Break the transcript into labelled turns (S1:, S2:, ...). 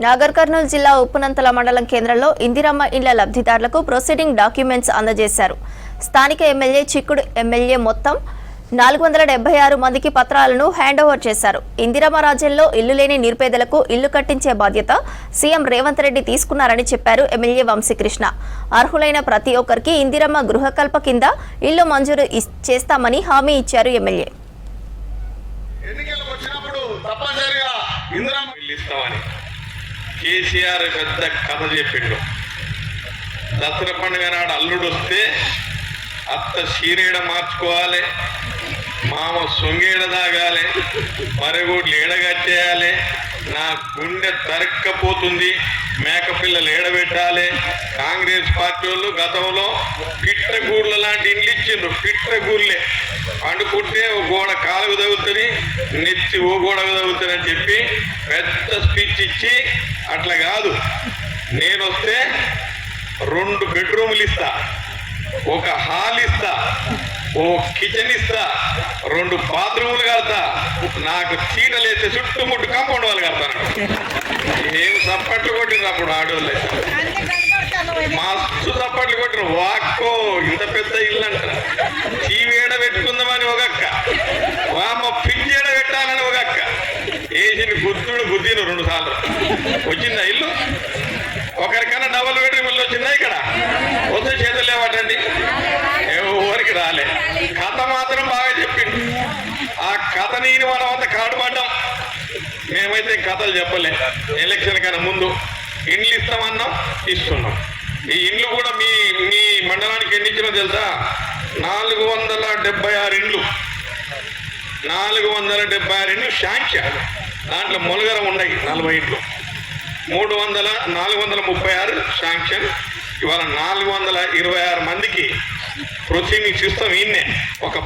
S1: నాగర్ కర్నూలు జిల్లా ఉప్పునంతల మండలం కేంద్రంలో ఇందిరమ్మ ఇండ్ల లబ్ధిదారులకు ప్రొసీడింగ్ డాక్యుమెంట్స్ అందజేశారు. స్థానిక ఎమ్మెల్యే చిక్కుడు ఎమ్మెల్యే మొత్తం 476 మందికి పత్రాలను హ్యాండ్ ఓవర్ చేశారు. ఇందిరమ్మ రాజ్యంలో ఇల్లు లేని నిరుపేదలకు ఇల్లు కట్టించే బాధ్యత సీఎం రేవంత్ రెడ్డి తీసుకున్నారని చెప్పారు ఎమ్మెల్యే వంశీకృష్ణ. అర్హులైన ప్రతి ఒక్కరికి ఇందిరమ్మ గృహకల్ప కింద ఇల్లు మంజూరు చేస్తామని హామీ ఇచ్చారు ఎమ్మెల్యే.
S2: కేసీఆర్ పెద్ద కథ చెప్పిండు. దసరా పండుగ నాడు అల్లుడు వస్తే అత్త సీరేడ మార్చుకోవాలి, మామ సొంగేడ తాగాలి, మరగోడ్లు ఏడగట్టేయాలి, నా గుండె తరక్కపోతుంది, మేకపిల్లలు ఏడబెట్టాలి. కాంగ్రెస్ పార్టీ వాళ్ళు గతంలో పిట్టగూళ్ళ లాంటి ఇండ్లు ఇచ్చిండ్రు. పిట్టగూళ్ళే పండుకుంటే ఓ గోడ కాలుకు తగులుతుంది, నెత్తి ఓ గోడకు తగులుతుంది అని చెప్పి పెద్ద స్పీచ్ ఇచ్చి, అట్లా కాదు నేను వస్తే 2 బెడ్రూములు ఇస్తా, ఒక హాల్ ఇస్తా, ఓ కిచెన్ ఇస్తా, 2 బాత్రూములు కడతా, నాకు చీటలేస్తే చుట్టుముట్టు కాంపౌండ్ వాళ్ళు కడతాను. ఏం సప్పట్లు కొట్టిన అప్పుడు ఆడోళ్ళే మస్తు సప్పట్లు కొట్టిన. వాక్కో ఇంత పెద్ద ఇల్లు అంట, చీవేడ పెట్టుకుందామని ఒక అక్క, వామ్మ పిచ్చేడ పెట్టాలని ఒక అక్క వేసిన గుద్దిను 2 సార్లు. వచ్చిందా ఇల్లు? ఒకరికన్నా డబుల్ బెడ్రూమ్ ఇల్లు వచ్చిందా? ఇక్కడ వద్ద చేతులు లేవటండి, ఎవరికి రాలే. కథ మాత్రం బాగా చెప్పిండు. ఆ కథని మనం అంత కాడుపడ్డాం. మేమైతే కథలు చెప్పలే. ఎలక్షన్ కన్నా ముందు ఇండ్లు ఇస్తామన్నాం, ఇస్తున్నాం. ఈ ఇండ్లు కూడా మీ మీ మండలానికి ఎన్ని ఇచ్చినా తెలుసా? 476 ఇండ్లు. 476 ఇండ్లు శాంక్షన్. దాంట్లో మొలగరం ఉన్నాయి 40 ఇండ్లు. 436 శాంక్షన్. ఇవాళ 426 మందికి ప్రొసీడింగ్స్ ఇస్తాం. ఈయన్నే ఒక